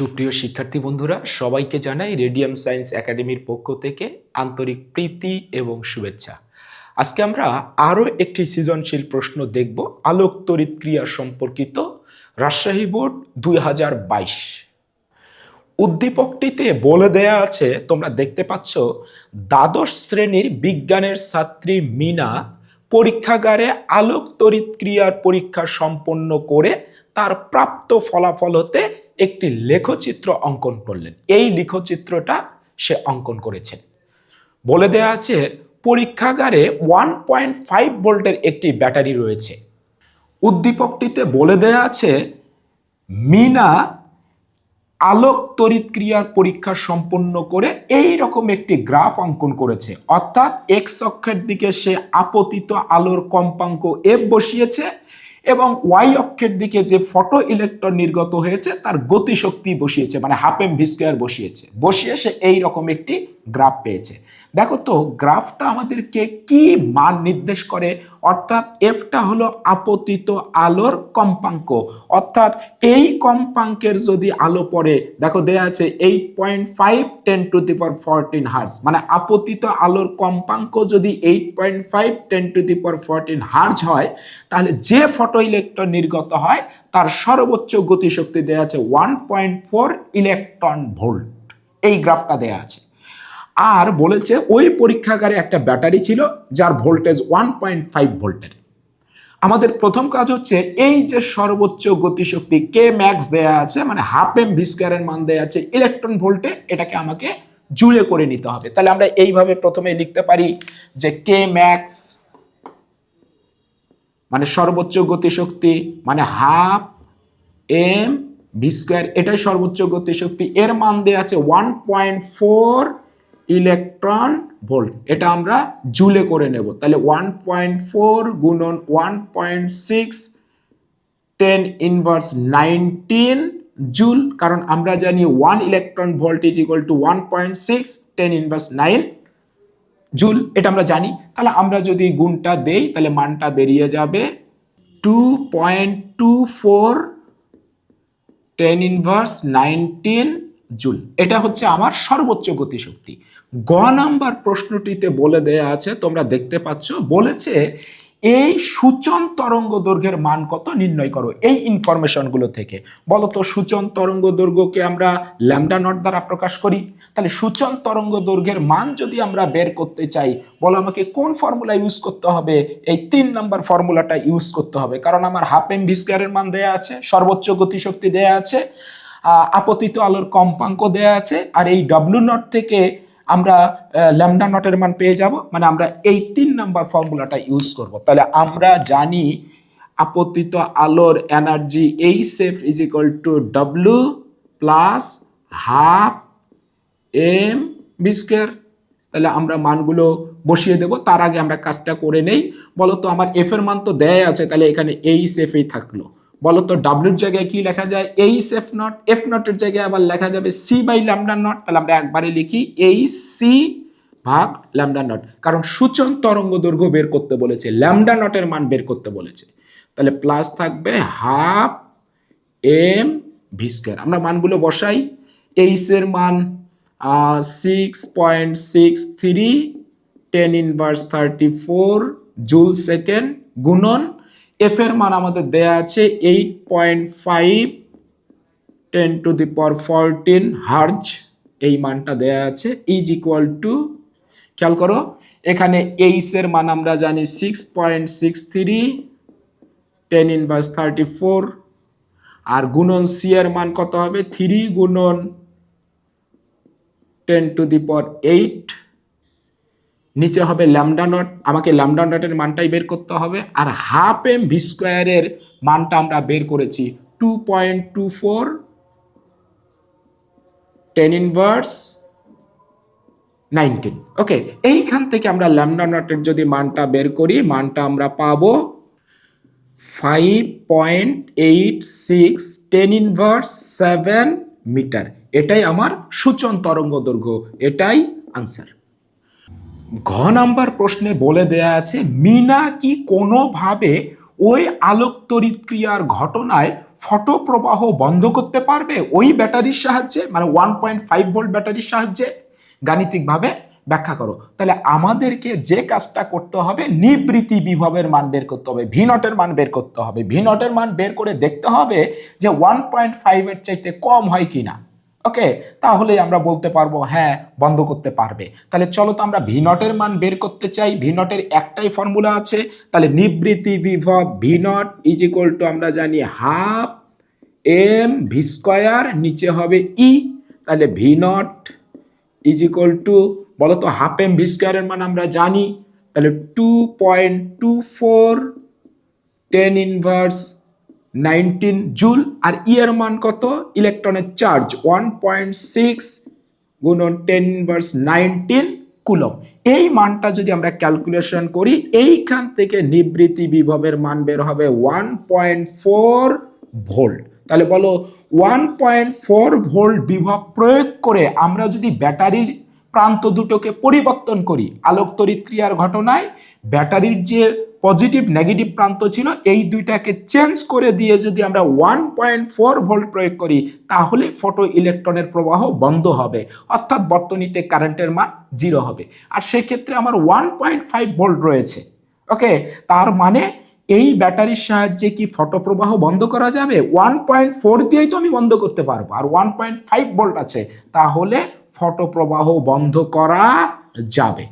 সুপ্রিয় শিক্ষার্থী বন্ধুরা, সবাইকে জানাই রেডিয়াম সায়েন্স একাডেমির পক্ষ থেকে আন্তরিক প্রীতি এবং শুভেচ্ছা। আজকে আমরা আরও একটি সৃজনশীল প্রশ্ন দেখব আলোক তড়িৎ ক্রিয়া সম্পর্কিত, রাজশাহী বোর্ড 2022। উদ্দীপকটিতে বলে দেয়া আছে, তোমরা দেখতে পাচ্ছ, দ্বাদশ শ্রেণীর বিজ্ঞানের ছাত্রী মিনা পরীক্ষাগারে আলোক তড়িৎ ক্রিয়ার পরীক্ষা সম্পন্ন করে তার প্রাপ্ত ফলাফল হতে একটি লেখচিত্র অঙ্কন করলেন। এই লেখচিত্রটা সে অঙ্কন করেছেন। বলে দেয়া আছে পরীক্ষাগারে 1.5 ভোল্টের একটি ব্যাটারি রয়েছে। উদ্দীপকটিতে বলে দেয়া আছে মিনা আলোক তড়িৎ ক্রিয়ার পরীক্ষা সম্পন্ন করে এই রকম একটি গ্রাফ অঙ্কন করেছে, অর্থাৎ এক্স অক্ষের দিকে সে আপতিত আলোর কম্পাঙ্ক এফ বসিয়েছে এবং ওয়াই অক্ষের দিকে যে ফটো ইলেকট্রন নির্গত হয়েছে তার গতিশক্তি বসিয়েছে, মানে হাফ এম ভি স্কয়ার বসিয়েছে। বসিয়ে সে এই রকম একটি গ্রাফ পেয়েছে। দেখো তো গ্রাফটা আমাদেরকে কি মান নির্দেশ করে, অর্থাৎ এফটা হলো আপতিত আলোর কম্পাঙ্ক, অর্থাৎ এই কম্পাঙ্কের যদি আলো পড়ে, দেখো দেয়া আছে 8.5 10⁻14 হার্জ, মানে আপতিত আলোর কম্পাঙ্ক যদি 8.5 10⁻14 হার্জ হয়, তাহলে যে ফটো ইলেকট্রন নির্গত হয় তার সর্বোচ্চ গতিশক্তি দেয়া আছে 1.4 ইলেকট্রন ভোল্ট। এই গ্রাফটা দেয়া আছে। আর বলেছে ওই পরীক্ষাগারে একটা ব্যাটারি ছিল যার ভোল্টেজ 1.5 ভোল্টের। আমাদের প্রথম কাজ হচ্ছে এই যে সর্বোচ্চ গতিশক্তি কে ম্যাক্স দেয়া আছে, মানে হাফ এম ভি স্কয়ারের মান দেয়া আছে ইলেকট্রন ভোল্টে, এটাকে আমাকে জুলে করে নিতে হবে। তাহলে আমরা এইভাবে প্রথমে লিখতে পারি যে কে ম্যাক্স মানে সর্বোচ্চ গতিশক্তি, মানে হাফ এম ভি স্কয়ার, এটাই সর্বোচ্চ গতিশক্তি। এর মান দেয়া আছে 1.4 ইলেকট্রন ভোল্ট। এটা আমরা জুলে করে নেব। তাহলে 1.4 গুণন 1.6 10⁻19 জুল, কারণ আমরা জানি 1 electron volt is equal two 1.6 10⁻9 joule, এটা আমরা জানি। তাহলে আমরা যদি গুণটা দেই তাহলে মানটা বেরিয়ে যাবে 2.24 10⁻19 জুল। এটা হচ্ছে আমার সর্বোচ্চ গতিশক্তি। গ নাম্বার প্রশ্নটিতে বলে দেয়া আছে, তোমরা দেখতে পাচ্ছ, বলেছে এই সূচন তরঙ্গ দৈর্ঘ্যের মান কত নির্ণয় করো। এই ইনফরমেশনগুলো থেকে বলো তো সূচন তরঙ্গ দৈর্ঘ্যকে আমরা ল্যামডা নট দ্বারা প্রকাশ করি। তাহলে সূচন তরঙ্গ দৈর্ঘ্যের মান যদি আমরা বের করতে চাই, বলো আমাকে কোন ফর্মুলা ইউজ করতে হবে? এই 3 নাম্বার ফর্মুলাটা ইউজ করতে হবে, কারণ আমার হাফ এম ভি স্কয়ারের মান দেয়া আছে, সর্বোচ্চ গতিশক্তি দেয়া আছে, আপতিত আলোর কম্পাঙ্ক দেয়া আছে, আর এই ডব্লিউ নট থেকে আমরা ল্যামডা নটের মান পেয়ে যাব, মানে আমরা এই 3 নাম্বার ফর্মুলাটা ইউজ করব। তাহলে আমরা জানি আপতিত আলোর energy H F is equal to W plus half M V square. তাহলে আমরা মানগুলো বসিয়ে দেব। তার আগে আমরা কাজটা করে নেই। বলো তো আমার এফ এর মান তো দেয়া আছে, তাহলে এখানে এইচ এফ এই থাকলো। বলো তো ডাব্লিউর জায়গায় কি লেখা যায়? H F not. এফ নটের জায়গায় আবার লেখা যাবে সি বাই ল্যামডা নট। তাহলে আমরা একবারে লিখি এইচ সি ভাগ ল্যামডা নট, কারণ সূচন তরঙ্গ দৈর্ঘ্য বের করতে বলেছে, ল্যামডা নটের মান বের করতে বলেছে। তাহলে প্লাস থাকবে হাফ এম ভি স্কয়ার। আমরা মানগুলো বসাই। এইচ এর মান 6.63 10⁻34 জুল সেকেন্ড গুণন এফ এর মান আমাদের দেয়া আছে 8.5 10⁻14 হার্জ, এই মানটা দেয়া আছে, ইজ ইকুয়াল টু, খেয়াল করো এখানে এইচ এর মান আমরা জানি 6.63 10⁻34, আর গুণন সি এর মান কত হবে? 3 গুণন 10⁸, নিচে হবে ল্যামডা নট। আমাকে ল্যামডা নটের মানটাই বের করতে হবে। আর হাফ এম ভি স্কয়ারের মানটা আমরা বের করেছি 2.24 10⁻19। ওকে, এইখান থেকে আমরা ল্যামডা নটের যদি মানটা বের করি, মানটা আমরা পাবো 5.86 10⁻7 মিটার। এটাই আমার সূচন তরঙ্গ দৈর্ঘ্য, এটাই আনসার। ঘ নাম্বার প্রশ্নে বলে দেয়া আছে মিনা কি কোনোভাবে ওই আলোক তড়িৎ ক্রিয়ার ঘটনায় ফটো প্রবাহ বন্ধ করতে পারবে ওই ব্যাটারির সাহায্যে, মানে 1.5 ভোল্ট ব্যাটারির সাহায্যে? গাণিতিকভাবে ব্যাখ্যা করো। তাহলে আমাদেরকে যে কাজটা করতে হবে, নিবৃত্তি বিভবের মান বের করতে হবে, ভি নটের মান বের করতে হবে। ভি নটের মান বের করে দেখতে হবে যে 1.5 এর চাইতে কম হয় কিনা। ওকে, তাহলে আমরা বলতে পারবো হ্যাঁ বন্ধ করতে পারবে। তাহলে চলো তো আমরা ভি নটের মান বের করতে চাই। ভি নটের একটাই ফর্মুলা আছে, তাহলে নিবৃত্তি বিভব V naught is equal two আমরা জানি হাফ এম ভি স্কয়ার, নিচে হবে ই। তাহলে V naught is equal two, বলো তো হাফ এম ভি স্কয়ারের মান আমরা জানি, তাহলে 2.24 10 ইনভার্স 19 জুল। আর ই এর মান কত? ইলেকট্রনের চার্জ 1.6 গুণন 10 ইনভার্স 19 কুলম। এই মানটা যদি আমরা ক্যালকুলেশন করি, এইখান থেকে নিবৃত্তি বিভবের মান বের হবে 1.4 ভোল্ট। তাহলে বলো 1.4 ভোল্ট বিভব প্রয়োগ করে আমরা যদি ব্যাটারির প্রান্ত দুটোকে পরিবর্তন করি, আলোক তড়িৎ ক্রিয়ার ঘটনায় ব্যাটারির যে পজিটিভ নেগেটিভ প্রান্ত ছিল এই দুইটাকে চেঞ্জ করে দিয়ে যদি আমরা 1.4 ভোল্ট প্রয়োগ করি, তাহলে ফটো ইলেকট্রনের প্রবাহ বন্ধ হবে, অর্থাৎ বর্তনীতে কারেন্টের মান 0 হবে। আর সেক্ষেত্রে আমার 1.5 ভোল্ট রয়েছে। ওকে, তার মানে এই ব্যাটারির সাহায্যে কি ফটো প্রবাহ বন্ধ করা যাবে? 1.4 দিয়েই তো আমি বন্ধ করতে পারবো, আর 1.5 ভোল্ট আছে, তাহলে ফটো প্রবাহ বন্ধ করা যাবে।